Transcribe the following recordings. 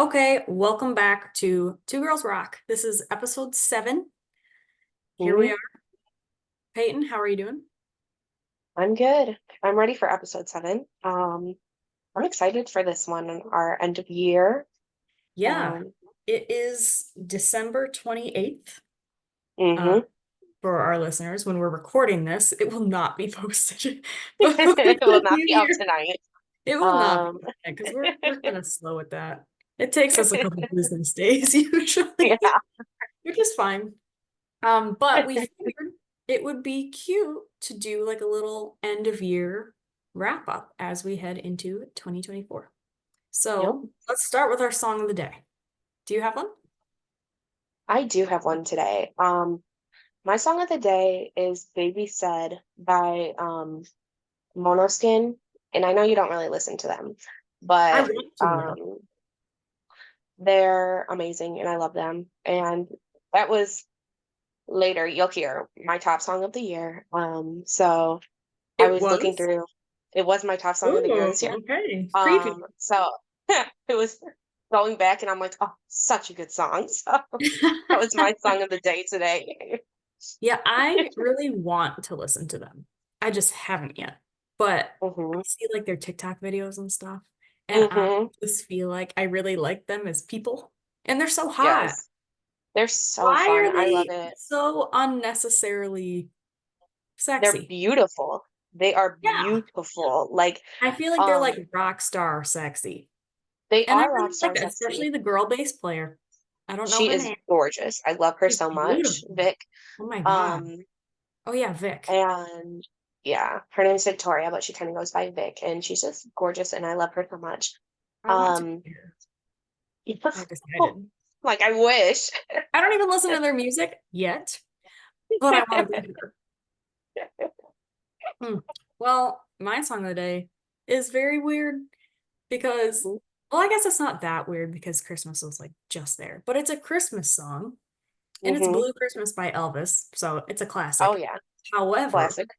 Okay, welcome back to Two Girls Rock. This is episode 7. Here we Mhm. are. Peyton, how are you doing? I'm good. I'm ready for episode 7. I'm excited for this one, our end of year. Yeah, Um, it is December 28th. Uh, mhm. for our listeners, when we're recording this, it will not be posted before It will the not new be out year. tonight. It will not be Um, because we're kind of slow at that. It takes us a couple business days usually, yeah. which is fine. But we figured it would be cute to do like a little end of year wrap up as we head into 2024. Yep. So let's start with our song of the day. Do you have one? I do have one today. My song of the day is Baby Said by Monoskin. And I know you don't really listen to them, I but want to though. um they're amazing and I love them. And that was later you'll hear my top song of the year. So I It was looking was. through, it was my top song of the year Oh, this year. okay. Preview. So it was going back and I'm like, oh, such a good song. So that was my song of the day today. Yeah, I really want to listen to them. I just haven't yet. But I hmm see like their TikTok videos and stuff, and I hmm just feel like I really like them as people. And they're so hot. Yes. They're so Why fun. are I love they it. so unnecessarily They're sexy? beautiful. They are Yeah. beautiful. Like, I feel like they're um, like rock star sexy. they And I are rock really like stars, that, sexy. especially the girl bass player. I don't know She her is name. gorgeous. I love her She's so much, beautiful. Vic. Oh my God. Um, Oh yeah, Vic. And yeah, her name's Victoria, but she kind of goes by Vic, and she's just gorgeous, and I love her so much. I want to Um, hear. I yes. decided. Like I wish. I don't even listen to their music yet, but I want to be her. Hmm. Well, my song of the day is very weird because, well, I guess it's not that weird because Christmas was like just there, but it's a Christmas song and it's hmm Blue Christmas by Elvis, so it's a Oh classic. yeah, However, classic.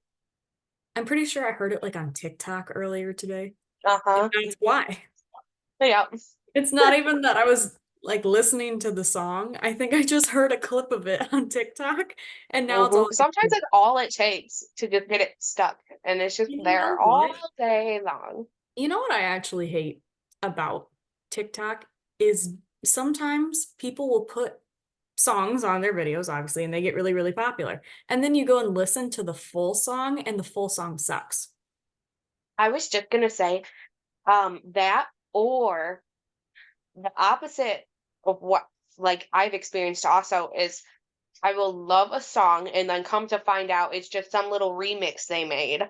I'm pretty sure I heard it like on TikTok earlier today, and Uh-huh. that's why. Yeah. It's not even that I was like listening to the song. I think I just heard a clip of it on TikTok, and now it's all Sometimes it's all it takes to just get it stuck, and it's just you know there all what? day long. You know what I actually hate about TikTok is sometimes people will put songs on their videos, obviously, and they get really, really popular. And then you go and listen to the full song, and the full song sucks. I was just gonna say, that or the opposite of what like I've experienced also is I will love a song and then come to find out it's just some little remix they made.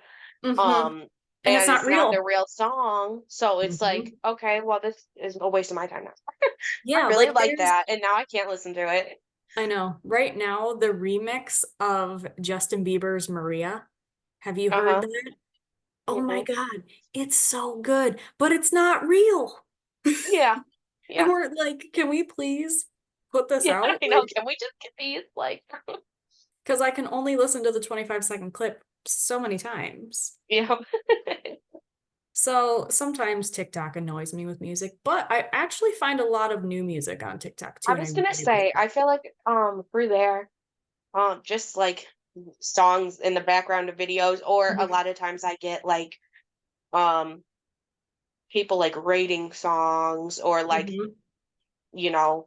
Hmm. Um, And it's and not it's not the real. real song. So it's like, Hmm. okay, well, this is a waste of my time now. I Yeah, really like like there's, that, and now I can't listen to it. I know, right now, the remix of Justin Bieber's Maria. Have you heard Uh-huh. that? Oh my hmm God, it's so good, but it's not real. Yeah. And Yeah. we're like, can we please put this Yeah. out? I know. Like, Can we just get these? Like, because I can only listen to the 25-second clip so many times. you know. So sometimes TikTok annoys me with music, but I actually find a lot of new music on TikTok I too, and I was gonna really like say, it. I feel like through there, just like songs in the background of videos, or a Mhm. lot of times I get like um people like rating songs or like Mhm.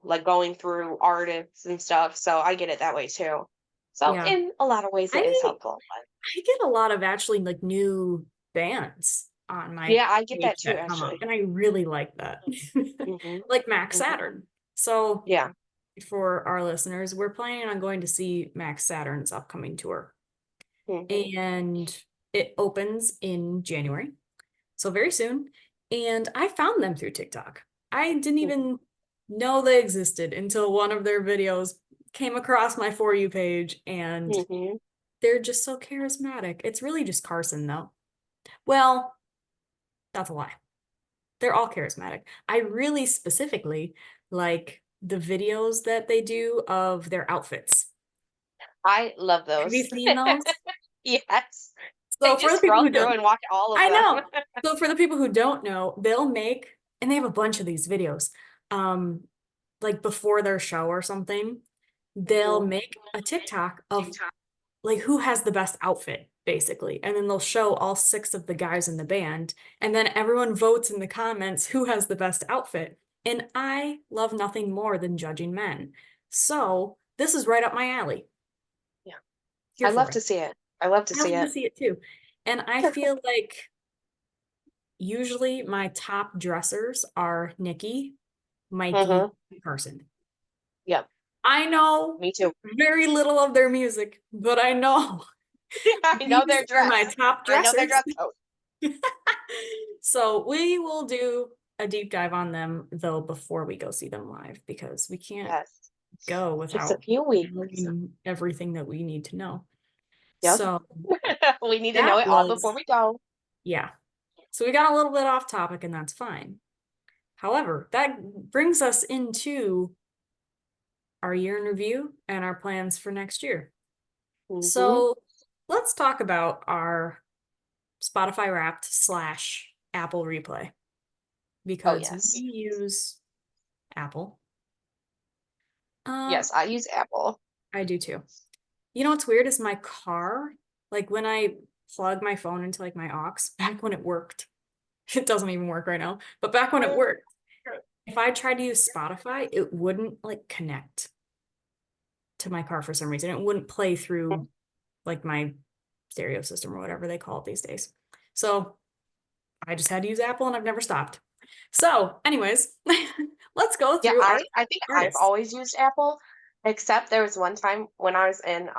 like going through artists and stuff. So I get it that way too. So Yeah. in a lot of ways, it is I helpful. But I get a lot of actually like new bands on my yeah, I get page that too, that come up, actually. and I really like that. hmm Like Max hmm Saturn. So Yeah. for our listeners, we're planning on going to see Max Saturn's upcoming tour. hmm And it opens in January, so very soon. And I found them through TikTok. I didn't even know they existed until one of their videos came across my For You page, and hmm they're just so charismatic. It's really just Carson, though. Well, that's a lie. They're all charismatic. I really specifically like the videos that they do of their outfits. I love Have you those. seen those? Yes. I So for just the people scroll who through don't, and watch all of I them. know. So for the people who don't know, they'll make, and they have a bunch of these videos. um, like before their show or something, they'll Mhm. make a TikTok of like who has the best outfit, basically. And then they'll show all six of the guys in the band, and then everyone votes in the comments who has the best outfit. And I love nothing more than judging men. So this is right up my alley. Yeah. Here I for love it. to see it. I love to I see love to it. see it too. And I feel like usually my top dressers are Nikki, Mikey, Mhm. and Carson. Yep. I know Me too. very little of their music, but I know I know these their are my dress. top I know their dressers. dress code. So we will do a deep dive on them though before we go see them live because we can't Yes. go Just a without few weeks. knowing everything that we need to know. Yep. So We need to know that it all before was, we go. yeah. So we got a little bit off topic and that's fine. However, that brings us into our year in review and our plans for next year. Mhm. So let's talk about our Spotify Wrapped slash Apple Replay Oh, because we yes. use Apple. Yes, I use Apple. I do too. You know what's weird is my car, like when I plug my phone into like my aux, back when it worked, it doesn't even work right now, but back when it worked, if I tried to use Spotify, it wouldn't like connect to my car for some reason. It wouldn't play through like my stereo system or whatever they call it these days. So I just had to use Apple and I've never stopped. So, anyways, let's go Yeah, through our I think I've artists. always used Apple, except there was one time when I was in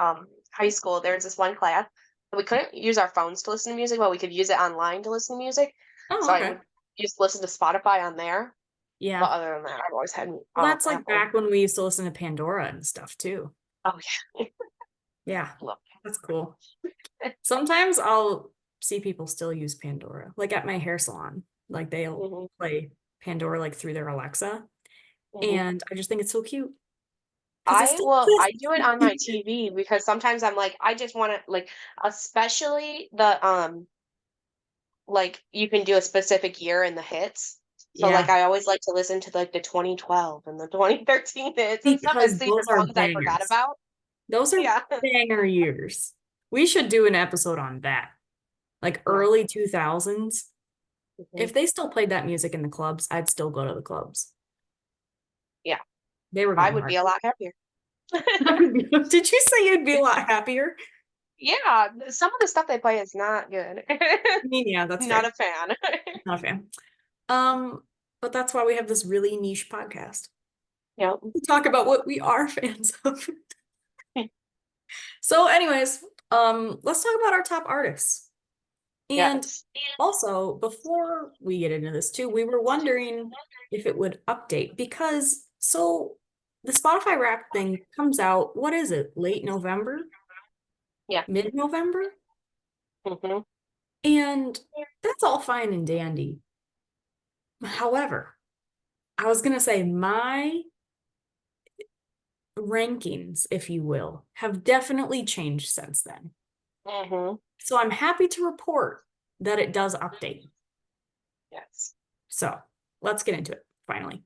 high school, there was this one class that we couldn't use our phones to listen to music, but we could use it online to listen to music. Oh, So I okay. would just listen to Spotify on there. But Yeah. other than that, I've always had Well, that's like Apple. back when we used to listen to Pandora and stuff too. Oh yeah. Yeah, Love that's cool. it. Sometimes I'll see people still use Pandora, like at my hair salon. Like they'll Hmm. play Pandora like through their Alexa. Hmm. And I just think it's so cute because it still I do it on my exists. TV because sometimes I'm like, I just want to like, especially the like you can do a specific year in the hits. So like Yeah, I always like to listen to like the 2012 and the 2013 hits and stuff and because see the those are songs I forgot bangers. about. Those are Yeah. banger years. We should do an episode on that. Like Yeah. early 2000s. Mhm. If they still played that music in the clubs, I'd still go to the clubs. Yeah. They were I going would be hard. a lot happier. Did you say you'd be a lot happier? Yeah, some of the stuff they play is not good. I mean, yeah, that's Not fair. a fan. Not a fan. Um, but that's why we have this really niche podcast. Yep. We talk about what we are fans of. So, anyways, let's talk about our top artists. And Yes. also, before we get into this too, we were wondering if it would update because so the Spotify Wrapped thing comes out, what is it? Late November? Yeah. Mid-November? Hmm. And that's all fine and dandy. However, I was gonna say my rankings, if you will, have definitely changed since then. Hmm. So I'm happy to report that it does update. Yes. So let's get into it finally.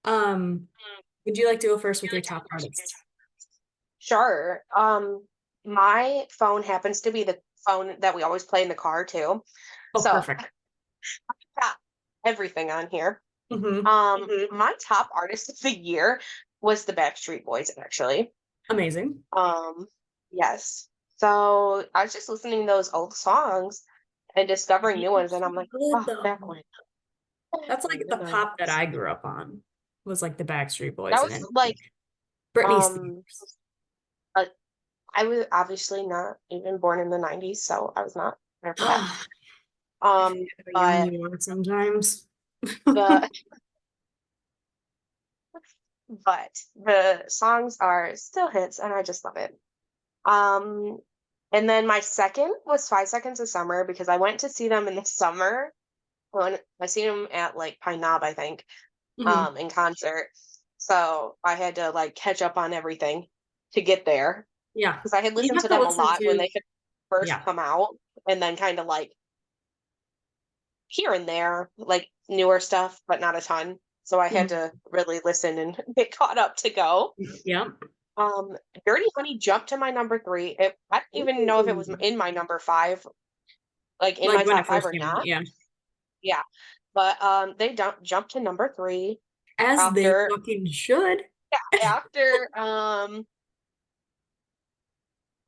Um, would you like to go first with your top artists? Sure. My phone happens to be the phone that we always play in the car too. Oh, So perfect. got everything on here. Hmm. My top artist of the year was the Backstreet Boys, actually. Amazing. Um, yes. So I was just listening to those old songs and discovering new ones, and I'm like, Good oh, though. back when, That's back like in the the pop that 90s. I grew up on was like the Backstreet Boys That and was then like, like Britney um, Spears. uh, I was obviously not even born in the 90s, so I was not there for that. Ah, I Um, forget how young but you are sometimes. the the songs are still hits, and I just love it. Um, and then my second was 5 Seconds of Summer because I went to see them in the summer. When I seen them at like Pine Knob, I think, Mhm. in concert. So I had to like catch up on everything to get there Yeah. because I had You listened have to to them a listen lot when to, they had first yeah. come out, and then kind of like here and there, like newer stuff, but not a ton. so I had Mhm. to really listen and get caught up to go. Yeah. Um, Dirty Honey jumped to my number 3. I don't even know if it was Ooh. in my number 5, like in Like my when top it 5 first or came out, not. yeah. Yeah, but they don't jumped to number 3 As they after fucking should. after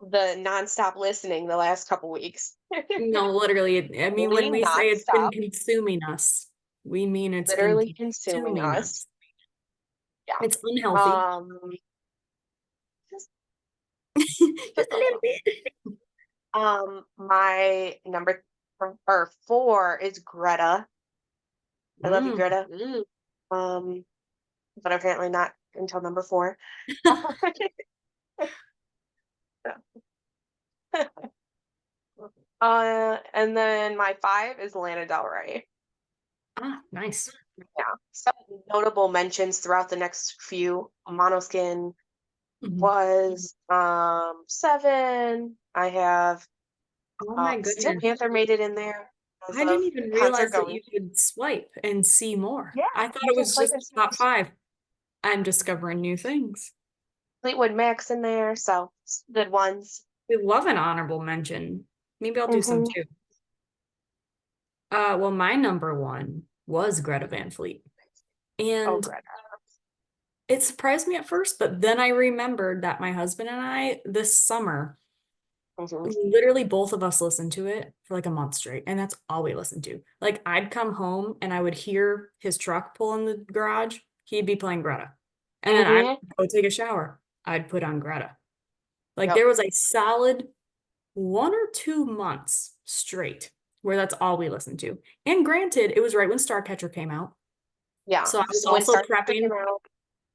the nonstop listening the last couple weeks. No, literally, I mean, when Literally we say it's been nonstop, consuming us, we mean it's been literally consuming consuming us. us. Yeah. It's unhealthy. Um, just Just just a a little little. bit. My number or 4 is Greta. I love you, Mm. Greta. Um, but apparently not until number 4. And then my 5 is Lana Del Rey. Ah, nice. Yeah. Some notable mentions throughout the next few. Monoskin Mhm. was 7. I have Oh my Steel goodness. Panther made it in there because I didn't of even concert realize that going. you could swipe and see more. Yeah, I thought you it can was swipe just and top see five. I'm discovering new things. Fleetwood Mac's in there, so good ones. We love an honorable mention. Maybe I'll do some Hmm. too. Well, my number one was Greta Van Fleet. Oh, And Greta. it surprised me at first, but then I remembered that my husband and I this summer, Hmm. literally both of us listened to it for like a month straight, and that's all we listened to. Like I'd come home and I would hear his truck pull in the garage, he'd be playing Greta. And then I'd Hmm. go take a shower, I'd put on Greta. Like Yep. there was a solid 1 or 2 months straight where that's all we listened to. And granted, it was right when Starcatcher came out. Yeah. So I was So when also Star Trek prepping. came out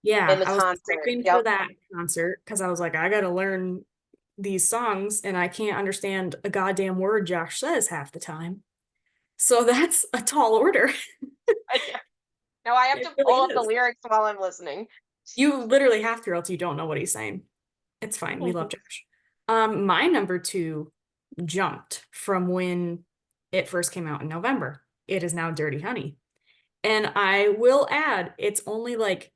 Yeah, in the I was concert, prepping for yep. that concert because I was like, I gotta learn these songs and I can't understand a goddamn word Josh says half the time. So that's a tall order. Yeah. Now I have It to really pull up the is. lyrics while I'm listening. You literally have to, or else you don't know what he's saying. It's fine. We love Mhm. Josh. My number two jumped from when it first came out in November. It is now Dirty Honey. And I will add, it's only like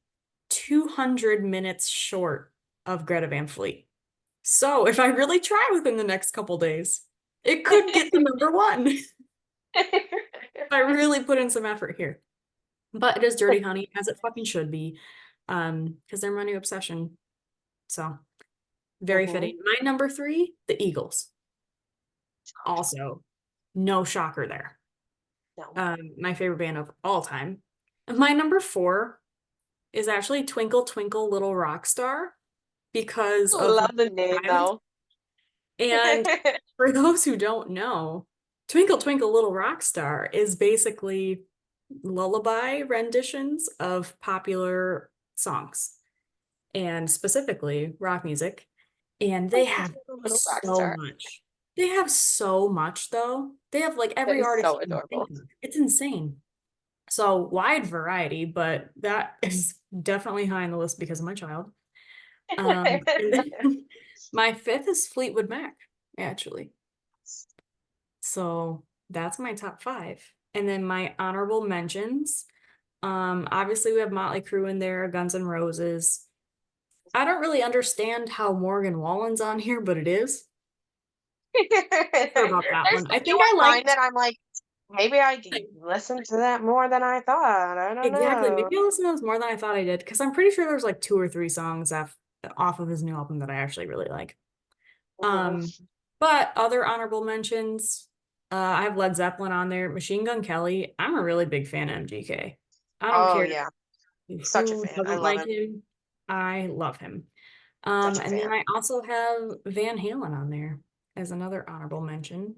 200 minutes short of Greta Van Fleet. So if I really try within the next couple days, it could get to number one if I really put in some effort here. But it is Dirty Honey, as it fucking should be, because they're my new obsession. So very Hmm. fitting. My number three, the Eagles. Also, no shocker there. No. My favorite band of all time. My number four is actually Twinkle Twinkle Little Rock Star because of my Love the name child. though. And for those who don't know, Twinkle Twinkle Little Rock Star is basically lullaby renditions of popular songs and specifically rock music. And they Twinkle, have twinkle, little rock so star. much. They have so much though. They have like That every is artist so you can think adorable. of. It's insane. So wide variety, but that is definitely high on the list because of my child. And then my fifth is Fleetwood Mac, actually. So that's my top five. And then my honorable mentions. Obviously we have Motley Crue in there, Guns N' Roses. I don't really understand how Morgan Wallen's on here, but it is. Sure about that There's one. I a few think I on mine liked that I'm like, maybe I can listen to that more than I thought. I don't exactly. know. Maybe I listened to those more than I thought I did because I'm pretty sure there's like 2 or 3 songs off of his new album that I actually really like. Mhm. Um, but other honorable mentions, I have Led Zeppelin on there, Machine Gun Kelly. I'm a really big fan of MGK. I don't Oh care yeah, such a who fan. I doesn't love like him. him. I love him. Such a And then fan. I also have Van Halen on there as another honorable mention.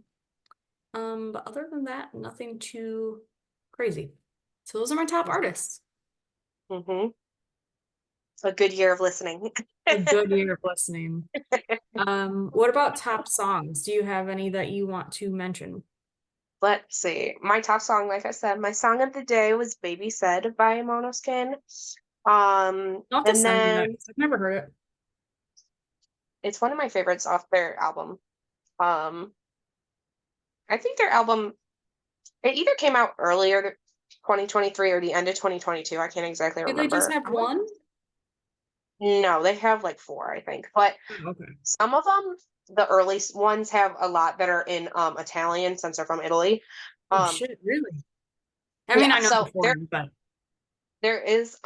But other than that, nothing too crazy. So those are my top artists. Hmm. A good year of listening. A good year of listening. What about top songs? Do you have any that you want to mention? Let's see. My top song, like I said, my song of the day was "Baby Said" by Monoskin. I'll have to And send me that then 'cause I've never heard it. it's one of my favorites off their album. Um, I think their album it either came out earlier. 2023 or the end of 2022. I can't exactly Do they just remember. have one? No, they have like 4, I think. But Oh, okay. some of them, the early ones have a lot that are in Italian since they're from Italy. Oh Um, shit, really? I mean, yeah, I know the so foreign, but there is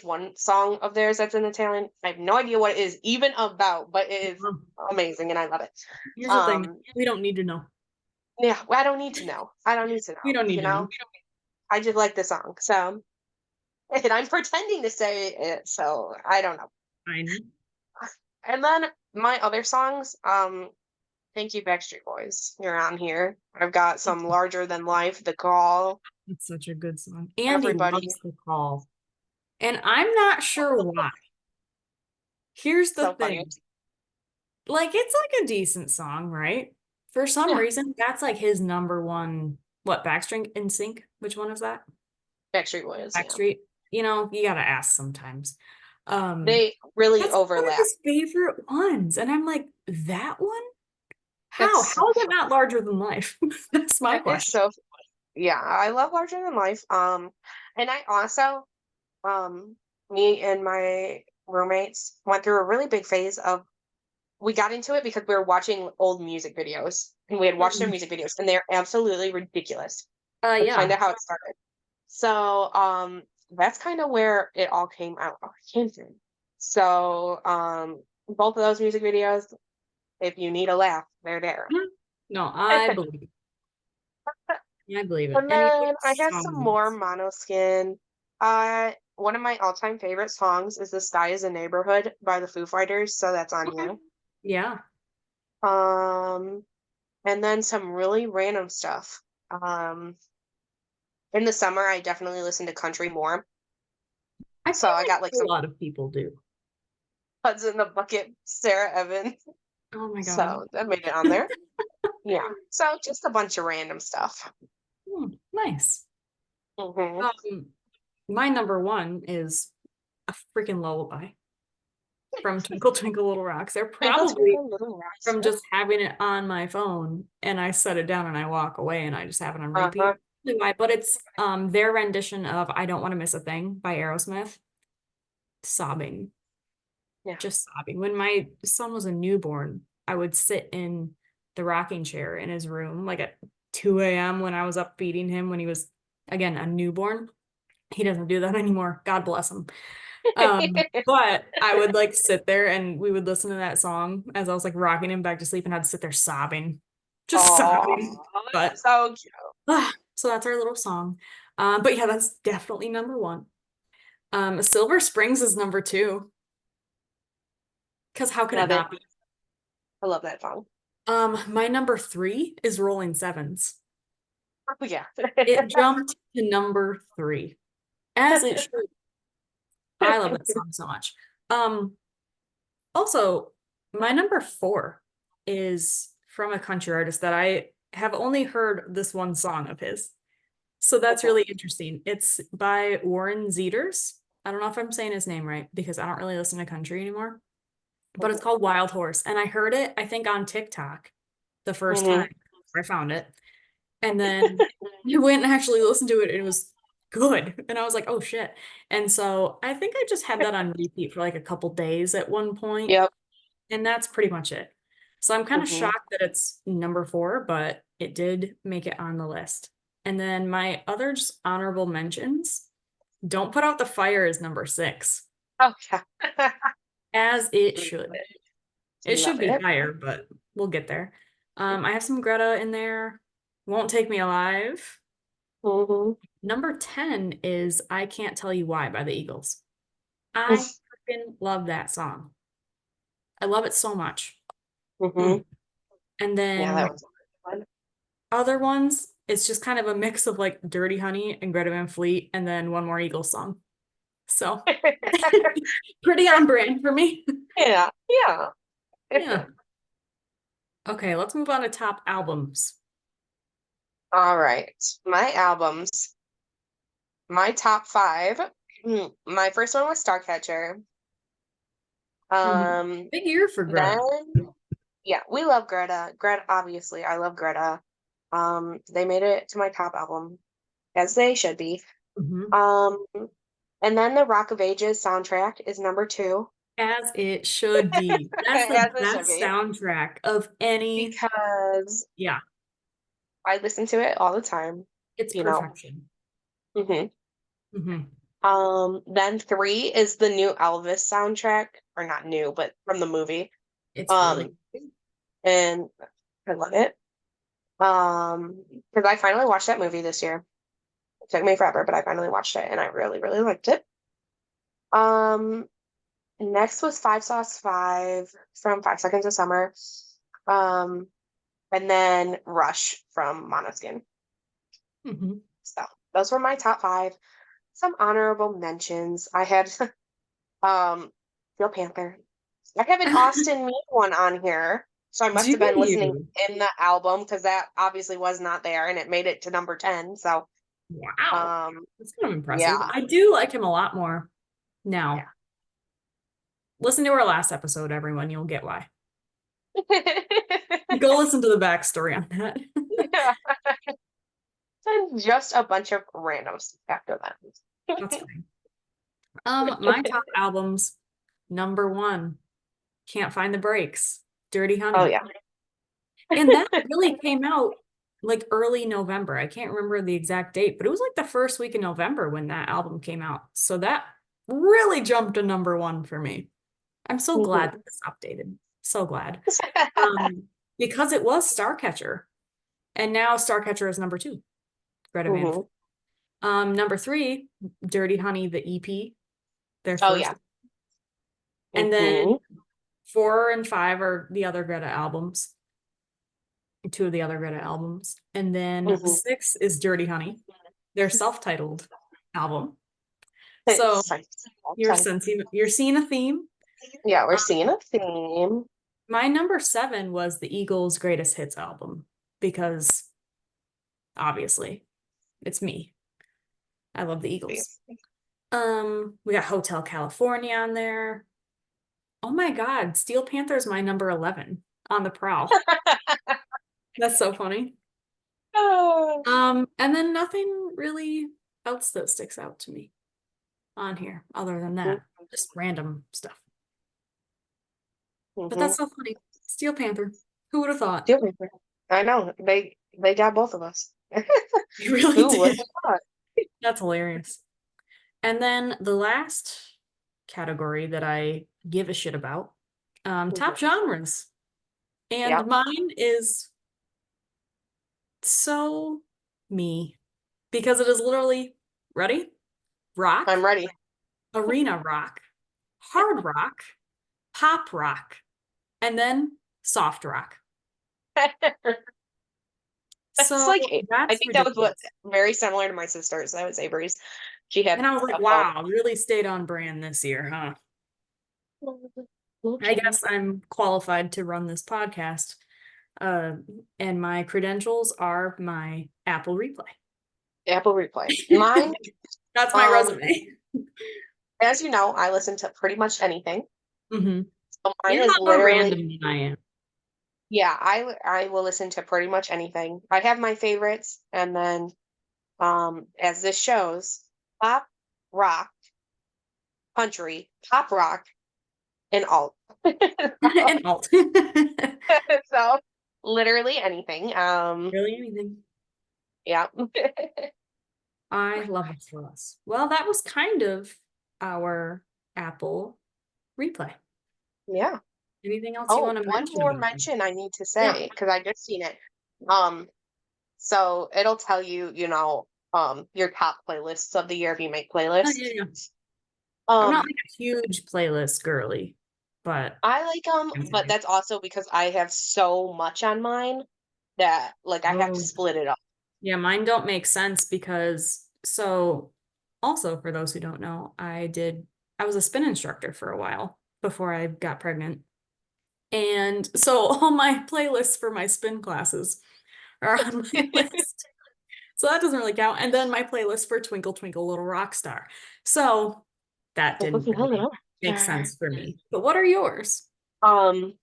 one song of theirs that's in Italian. I have no idea what it is even about, but it is um, amazing and I love it. here's the thing. Um, We don't need to know. yeah, well, I don't need to know. I don't need to We know, don't need you to know? know. I just like the song. So, and I'm pretending to say it, so I don't know. Fine. And then my other songs, thank you, Backstreet Boys. You're on here. I've got some larger than life, The Call, It's such a good song. Andy Everybody. loves the call. And I'm not sure why. Here's the So funny. thing. Like, it's like a decent song, right? For some Yeah, reason, that's like his number one, what, Backstring in Sync? Which one is that? Backstreet Boys. Yeah, Backstreet. You know, you gotta ask sometimes. they really That's one of overlap. his favorite ones. And I'm like, that one? That's How? so How is it fun. not larger than life? That's my It's question. so yeah. I love Larger Than Life. And I also um me and my roommates went through a really big phase of we got into it because we were watching old music videos and we had watched their Mhm. music videos and they're absolutely ridiculous. That's kind Yeah. of how it started. So, that's kind of where it all came through. So, both of those music videos, if you need a laugh, they're there. No, I believe it. I believe it. And Any then I have some more songs? Monoskin. One of my all-time favorite songs is "The Sky Is a Neighborhood" by the Foo Fighters, so that's on Okay. here. Yeah. Um, and then some really random stuff. Um, in the summer, I definitely listen to country more. I So feel I got like like some a lot of people do. Puds in the Bucket, Sarah Evans. Oh my God. So that made it on there. Yeah. So just a bunch of random stuff. Nice. Hmm. Um, my number one is a freaking lullaby from Twinkle Twinkle Little Rocks. They're Twinkle probably Twinkle Little Rocks. from just having it on my phone and I set it down and I walk away and I just have it on Uh-huh. repeat. Why? But it's their rendition of I Don't Want to Miss a Thing by Aerosmith. Sobbing, Yeah. just sobbing. When my son was a newborn, I would sit in the rocking chair in his room like at 2 a.m. when I was up feeding him when he was again a newborn. He doesn't do that anymore. God bless him. But I would like sit there and we would listen to that song as I was like rocking him back to sleep and I'd sit there sobbing, just Oh, sobbing. But so cute. so that's our little song. But yeah, that's definitely number one. Silver Springs is number two. Because how can it Love it. not be? I love that song. My number three is Rolling Sevens. Oh, yeah. It jumped to number three, as it should. I love that song so much. Um, Also, my number four is from a country artist that I have only heard this one song of his. So that's really interesting. It's by Warren Zeters. I don't know if I'm saying his name right because I don't really listen to country anymore, but it's called Wild Horse. And I heard it, I think, on TikTok the first Hmm. time I found it. And then I went and actually listened to it and it was good. And I was like, oh shit. And so I think I just had that on repeat for like a couple days at one point Yep. and that's pretty much it. So I'm kind of Hmm. shocked that it's number four, but it did make it on the list. And then my other just honorable mentions, Don't Put Out the Fire is number six, Oh, yeah. as it Love should. it. It Love should be it. higher, but we'll get there. I have some Greta in there. Won't Take Me Alive. Hmm. Number 10 is I Can't Tell You Why by the Eagles. I freaking love that song. I love it so much. Hmm. Mm. And Yeah, that then was fun. other ones, it's just kind of a mix of like Dirty Honey and Greta Van Fleet, and then one more Eagles song. So pretty on brand for me. Yeah, yeah. Yeah. Okay, let's move on to top albums. All right. My albums, my top five. My first one was Starcatcher. Mhm. Um, Big year for then Greta. yeah, we love Greta. Greta, obviously, I love Greta. They made it to my top album. as they should be. Mhm. Um, and then the Rock of Ages soundtrack is number two, As it should be. That's the as it should best be, soundtrack of any. because Yeah, I listen to it all the time, it's you know. perfection. hmm Hmm. Then three is the new Elvis soundtrack, or not new, but from the movie. It's really. Um, and I love it. Because I finally watched that movie this year. It took me forever, but I finally watched it and I really, really liked it. Um, Next was Five Sauce Five from 5 Seconds of Summer. Um, and then Rush from Monoskin. Hmm. So those were my top five. Some honorable mentions. I had Steel Panther. I have an Austin Mead one on here. So I must Do have been listening you? in the album because that obviously was not there and it made it to number 10. So Wow. um That's kind of impressive. yeah. I do like him a lot more Yeah. now. Listen to our last episode, everyone. You'll get why. Go listen to the backstory on that. Yeah. And just a bunch of randoms after That's that. fine. My top albums, number one, Can't Find the Breaks, Dirty Oh Honey. yeah. And that really came out like early November. I can't remember the exact date, but it was like the first week in November when that album came out. So that really jumped to number one for me. I'm so glad hmm that this updated. So glad. Um, because it was Starcatcher. And now Starcatcher is number two, Greta Van Fleet. hmm Number three, Dirty Honey, the EP, their Oh first. yeah. And then hmm 4 and 5 are the other Greta albums, two of the other Greta albums. And then hmm 6 is Dirty Honey, their self-titled album. So It's like, you're seeing a theme. yeah, we're Um, seeing a theme. my number 7 was the Eagles' greatest hits album because obviously it's me. I love the Eagles. We got Hotel California on there. Oh my God, Steel Panther's my number 11 on the prowl. That's so funny. Oh. And then nothing really else that sticks out to me on here other than that. Just random stuff. But Mm-hmm. that's so funny. Steel Panther. Who would have thought? Deal maker. I know. They got both of us. You really Who would did. have thought? That's hilarious. And then the last category that I give a shit about, top Mhm. genres. And Yep. mine is so me because it is literally, ready? Rock, I'm ready. arena rock, hard rock, pop rock, and then soft rock. That's So like I that's think that was what ridiculous. very similar to my sister's. That was Avery's. She had And I was like, a phone. wow, really stayed on brand this year, huh? I guess I'm qualified to run this podcast. Uh, and my credentials are my Apple Replay. Apple Replay. Mine, That's my um, resume. as you know, I listen to pretty much anything. Hmm. So mine You're a is lot more literally, random than I am. yeah, I will listen to pretty much anything. I have my favorites, and then as this shows, pop, rock, country, pop rock, and alt. And alt. So literally anything. Really anything. Yeah. I love it for us. Well, that was kind of our Apple replay. Yeah. Anything else you Oh, want to one mention more about them? mention I need to Yeah. say because I just seen it. Um, so it'll tell you, your top playlists of the year if you make Oh, yeah, playlists. yeah. I'm not Um, like a huge playlist girly, but I like them, but that's also because I have so much on mine that like I have to oh, split it up. yeah, mine don't make sense because so also for those who don't know, I was a spin instructor for a while before I got pregnant. And so all my playlists for my spin classes are on my list. So that doesn't really count. And then my playlist for Twinkle Twinkle Little Rock Star. So that Like, didn't looking hell really no. make sense for me. But what are yours? Um,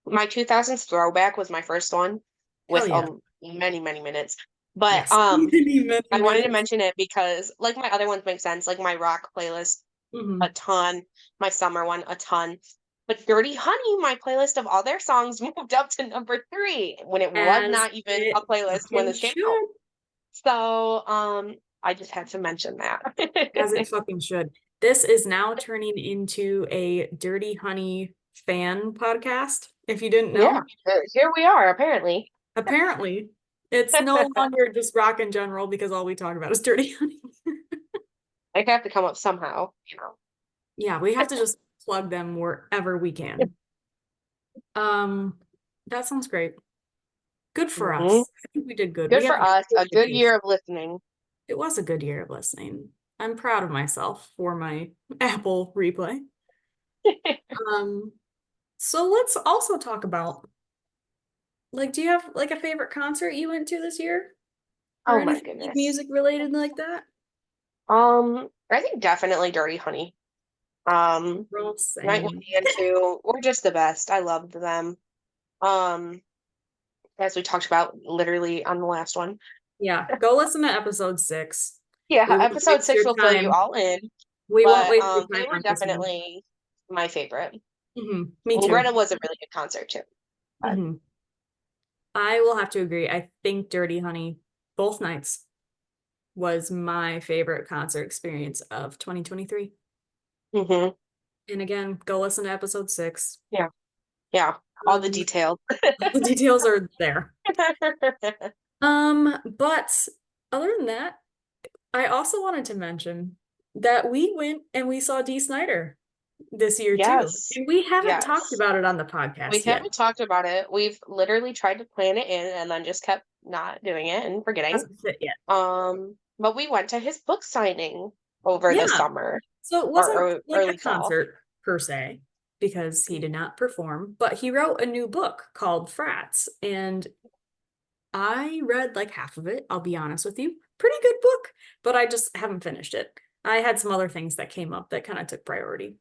my 2000s throwback was my first one Hell with yeah. many, many minutes. But Yes. Many, many, I wanted to many. mention it because like my other ones make sense, like my rock playlist a Mhm. ton, my summer one a ton. But Dirty Honey, my playlist of all their songs moved up to number 3 when it was As not even a it playlist when fucking this came out. should. So, I just had to mention that. As it fucking should. This is now turning into a Dirty Honey fan podcast, if you didn't Yeah, know. here we are, apparently. Apparently, it's no longer just rock in general because all we talk about is Dirty Honey. I have to come up somehow, you know. Yeah, we have to just plug them wherever we can. Um, that sounds great. Good for Hmm. us. I think we did good. Good We have for a us. good A good base. year of listening. It was a good year of listening. I'm proud of myself for my Apple replay. Um, so let's also talk about like, do you have like a favorite concert you went to this year? Or Oh my anything like goodness. music related like that? I think definitely Dirty Honey. Girl, Night One same. and Two were just the best. I loved them. Um, as we talked about literally on the last one. Yeah, go listen to episode 6. Yeah, We won't episode waste six your will fill you time. all in, We won't but waste your time they were on this one. definitely my favorite. Me And too. Greta was a really good concert too. But hmm I will have to agree. I think Dirty Honey, both nights, was my favorite concert experience of 2023. hmm And again, go listen to episode 6. yeah, yeah, all the Um, details. the details are there. But other than that, I also wanted to mention that we went and we saw Dee Snider this year too. Yes, And we haven't talked yes. about it on the We podcast yet. haven't talked about it. We've literally tried to plan it in and then just kept not doing it and forgetting. Hasn't fit yet. But we went to his book signing over the Yeah. summer So it or wasn't like a early fall. concert per se, because he did not perform, but he wrote a new book called Frats. And I read like half of it, I'll be honest with you. Pretty good book, but I just haven't finished it. I had some other things that came up that kind of took priority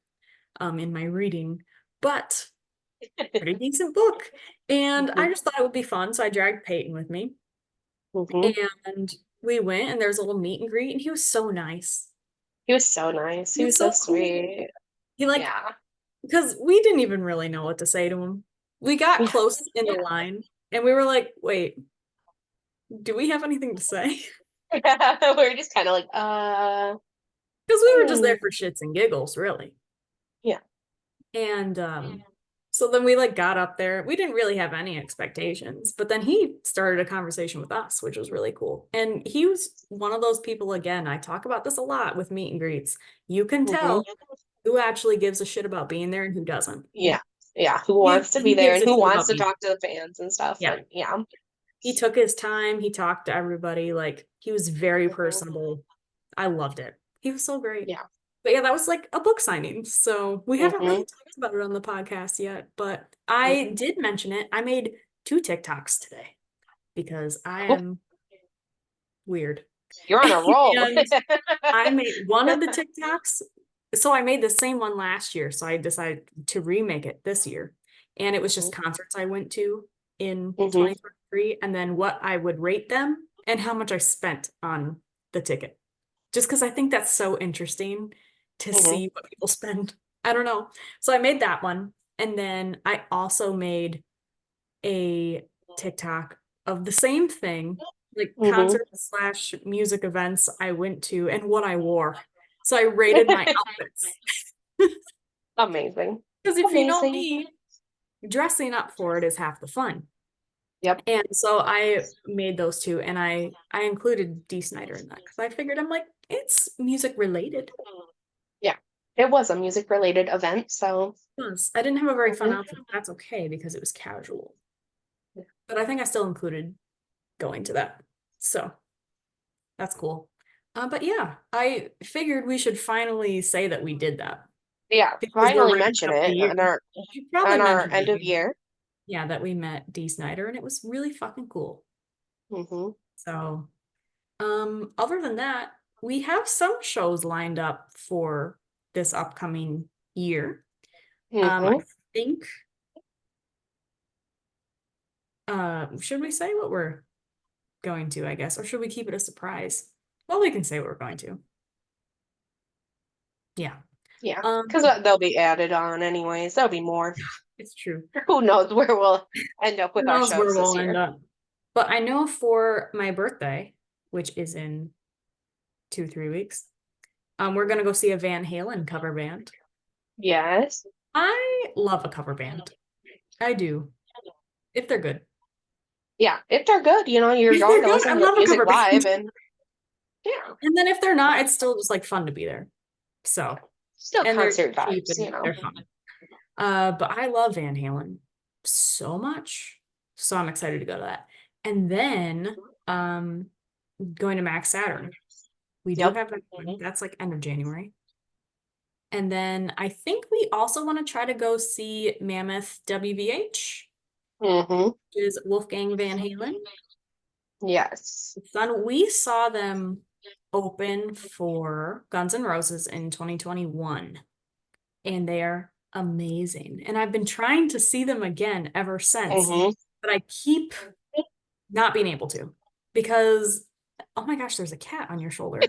in my reading, but pretty decent book. And I hmm just thought it would be fun, so I dragged Peyton with me. hmm And we went and there was a little meet and greet, and he was so nice. He was so nice. He He was was so so cool. sweet. He like Yeah. because we didn't even really know what to say to him. We got Yeah. close in the Yeah. line and we were like, wait, do we have anything to say? We're just kind of like, Because we were just hmm. there for shits and giggles, really. Yeah. And so then we like got up there. We didn't really have any expectations, but then he started a conversation with us, which was really cool. And he was one of those people, again, I talk about this a lot with meet and greets. You can hmm tell who actually gives a shit about being there and who doesn't. Yeah. Yeah. Who He wants to be he there gives and a who shit wants about to being. talk to the fans and stuff. Yeah. And yeah. He took his time. He talked to everybody. Like he was very hmm personable. I loved it. He was so great. Yeah. But yeah, that was like a book signing. So we haven't hmm really talked about it on the podcast yet, but I did mention it. I made 2 TikToks today because I am weird. You're on a roll. And I made one of the TikToks. So I made the same one last year. So I decided to remake it this year. And it was just concerts I went to in hmm 2023 and then what I would rate them and how much I spent on the ticket. Just because I think that's so interesting to hmm see what people spend. I don't know. So I made that one. And then I also made a TikTok of the same thing, like hmm concerts slash music events I went to and what I wore. So I rated my outfits. Amazing. Because if you know Amazing. me, dressing up for it is half the fun. Yep. And so I made those 2 and I included Dee Snider in that because I figured I'm like, it's music related. Yeah. It was a music related event, so Plus, I didn't have a very fun mhm. outfit. That's okay because it was casual. But I think I still included going to that. So that's cool. But yeah, I figured we should finally say that we did that Yeah, because we're finally wrapping mention up the it year. We should probably on our mention end that of year. yeah, that we met Dee Snider and it was really fucking cool. hmm So, other than that, we have some shows lined up for this upcoming year. I hmm think, should we say what we're going to, I guess. Or should we keep it a surprise? Well, we can say we're going to. Yeah. Yeah, Um, because they'll be added on anyways. There'll be more. it's true. Who knows where we'll end up Who with our knows where shows this we'll end year? up? But I know for my birthday, which is in 2, 3 weeks, we're gonna go see a Van Halen cover band. Yes. I love a cover band. I do, if they're good. Yeah, if they're good, you're If going they're to good, I listen to love a music cover live band. and yeah, And then if they're not, it's still just like fun to be there. So, still and they're concert cheap vibes, and they're fun. But I love Van Halen so much. So I'm excited to go to that. And then going to Max Saturn. We do Yep. have that one. That's like end of January. And then I think we also want to try to go see Mammoth WVH, Mm-hmm. which is Wolfgang Van Halen. Yes. Son, we saw them open for Guns N' Roses in 2021, and they are amazing. And I've been trying to see them again ever since, Mm-hmm. but I keep not being able to because, oh my gosh, there's a cat on your shoulder.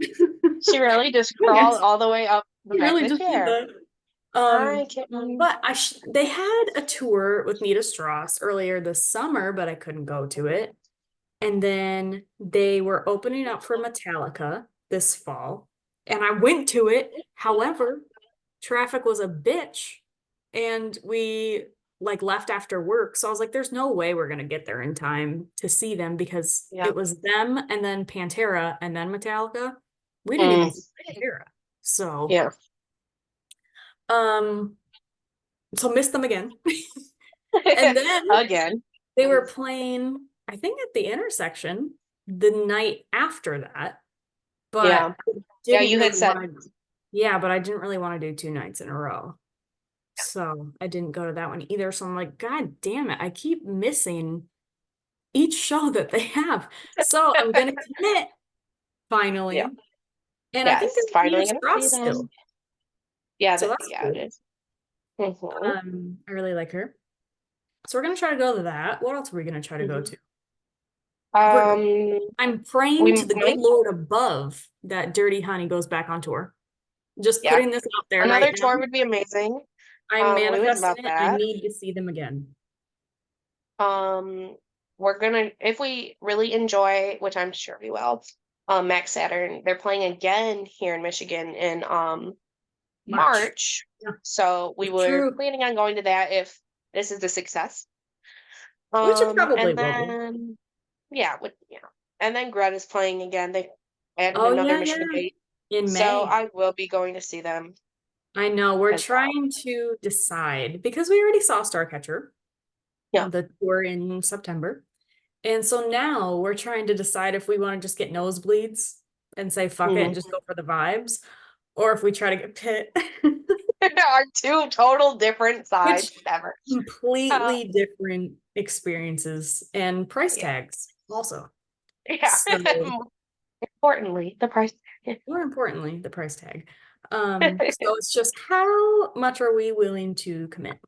She really just Oh my crawled gosh, all the way up the he back of really the just did chair. that. Hi, Um, kitten. but they had a tour with Nita Strauss earlier this summer, but I couldn't go to it. And then they were opening up for Metallica this fall, and I went to it. However, traffic was a bitch, and we like left after work. So I was like, there's no way we're gonna get there in time to see them because Yeah. it was them and then Pantera and then Metallica. We didn't even Mm. see Pantera. So Yeah. um so missed them again. And then Again. they were playing, I think at the intersection the night after that, Yeah. but I Yeah, didn't you had really said. want to, yeah, but I didn't really want to do 2 nights in a row. So I didn't go to that one either. So I'm like, God damn it, I keep missing each show that they have. So I'm gonna commit Yeah. finally. And I think Yes. there's Finally Venus gonna see Frost them. still. Yeah, So that's yeah, it cool. is. Mm-hmm. I really like her. So we're gonna try to go to that. What else are we gonna try to go Mm-hmm. to? We're Um, I'm praying we to the good might, Lord above that Dirty Honey goes back on tour. Just yeah. putting this out there right Another now. tour would be amazing. I'm We would love manifesting it. I that. need to see them again. Um, we're gonna, if we really enjoy, which I'm sure we will, Max Saturn, they're playing again here in Michigan in March. March. Yeah, So we it's were true. planning on going to that if this is a success. Which it probably And will be. then yeah, and then Greta's playing again. They added Oh another yeah, Michigan yeah. date, In so May. I will be going to see them I know we're as well. trying to decide because we already saw Starcatcher, Yeah. the tour in September. And so now we're trying to decide if we want to just get nosebleeds and say fuck it and Mhm. just go for the vibes, or if we try to get pit. Are two total different sides Which ever. Uh, completely different experiences and price yeah, tags also. yeah. So Importantly, the price. more importantly, the price tag. So it's just how much are we willing to commit?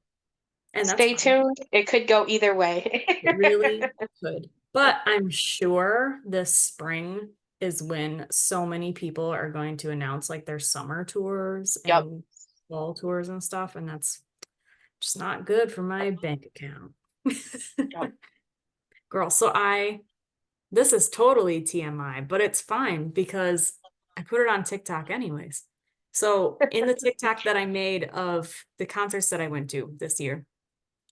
And that's Stay fine. tuned. It could go either way. It really could. But I'm sure this spring is when so many people are going to announce like their summer tours Yep. and fall tours and stuff, and that's just not good for my bank account. Yep. Girl, so this is totally TMI, but it's fine because I put it on TikTok anyways. So in the TikTok that I made of the concerts that I went to this year,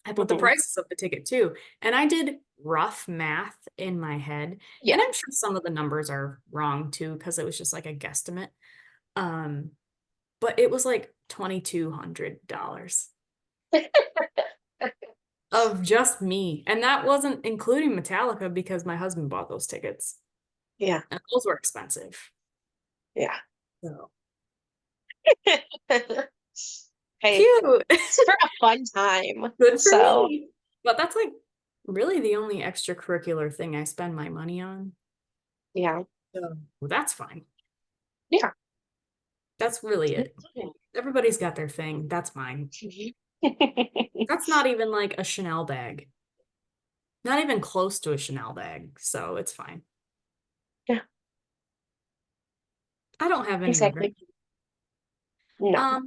I put the Mhm. prices of the ticket too. And I did rough math in my head. Yeah. And I'm sure some of the numbers are wrong too, because it was just like a guesstimate. Um, but it was like $2,200 of just me. And that wasn't including Metallica because my husband bought those tickets. Yeah. And those were expensive. Yeah. So Hey, cute. it's for a fun time. Good for So, me. But that's like really the only extracurricular thing I spend my money on. yeah. So well, that's fine. Yeah. That's really it. Everybody's got their thing. That's mine. Mhm. That's not even like a Chanel bag. Not even close to a Chanel bag, so it's fine. Yeah, I don't have any regrets. exactly. No.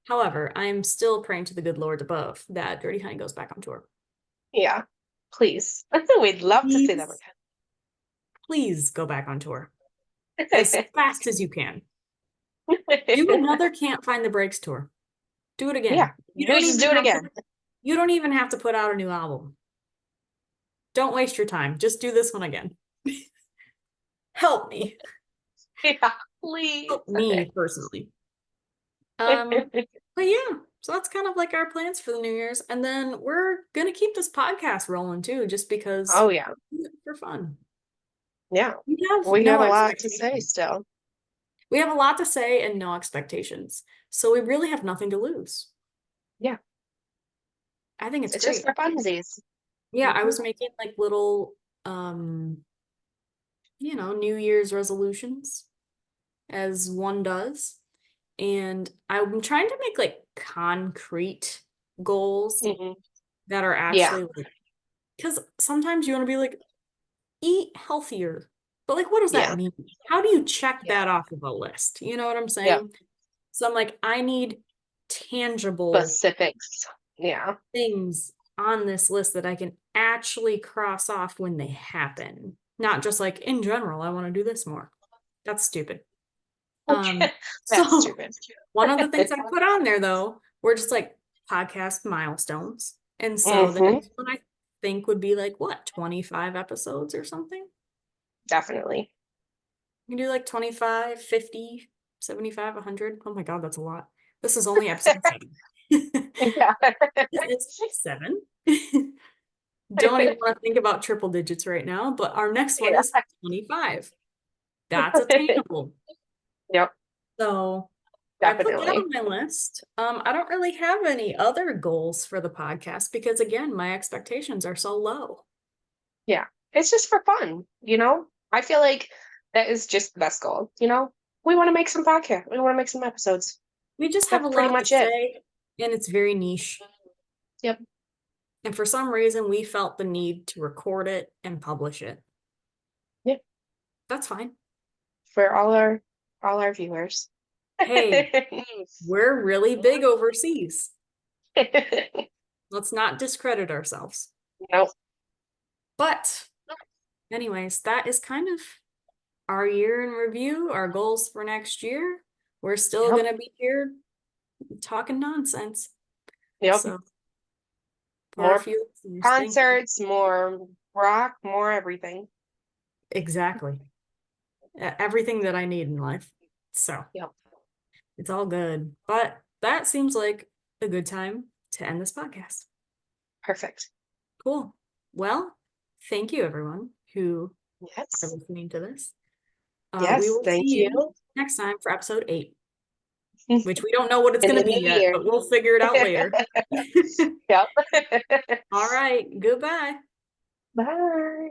However, I'm still praying to the good Lord above that Dirty Honey goes back on tour. Yeah. Please. We'd love to see that Please, please go back on tour as again. fast as you can. Do another Can't Find the Breaks tour. Do it Yeah. again. Just do it again. You don't even have to put out a new album. Don't waste your time. Just do this one again. Help me. Yeah, please. Help me personally. But yeah, so that's kind of like our plans for the New Year's. And then we're gonna keep this podcast rolling too, just because Oh yeah. for fun. Yeah. We have We no got a lot to say expectations. still. We have a lot to say and no expectations. So we really have nothing to lose. Yeah. I think it's It's just great. for funsies. Yeah, I Mhm. was making like little New Year's resolutions as one does. And I'm trying to make like concrete goals Mhm. that are Yeah. actually like, because sometimes you want to be like, eat healthier. But like, what does that Yeah. mean? How do you check Yeah. that off of a list? You know what I'm Yeah. saying? So I'm like, I need tangible Specifics. Yeah. things on this list that I can actually cross off when they happen. Not just like in general, I want to do this more. That's stupid. Um, That's so stupid. one of the things I put on there though were just like podcast milestones. And so the Hmm. next one I think would be like what, 25 episodes or something? Definitely. You can do like 25, 50, 75, 100. Oh my God, that's a lot. This is only episode 7. Yeah. It's 7. Don't even want to think about triple digits right now, but our next one Yeah. is 25. That's attainable. Yep. So I put that Definitely. on my list. I don't really have any other goals for the podcast because again, my expectations are so low. Yeah. It's just for fun, I feel like that is just the best goal, We want to make some podcast. We want to make some episodes. We just have a That's pretty lot to much it. say, and it's very niche. Yep. And for some reason, we felt the need to record it and publish it. Yeah. That's fine. For all our viewers. Hey, we're really big overseas. Let's not discredit ourselves. Nope. But anyways, that is kind of our year in review, our goals for next year. We're still Yep. going to be here talking nonsense. Yep. So for our More few listeners, thank you. concerts, more rock, more everything. Exactly. Everything that I need in life. So Yep. it's all good. But that seems like a good time to end this podcast. Perfect. Cool. Well, thank you everyone who are Yes. listening to this. We Yes. will see Thank you. you next time for episode 8, which we don't know what it's In going the to be new yet, year. but we'll figure it out later. Yep. All right. Goodbye. Bye.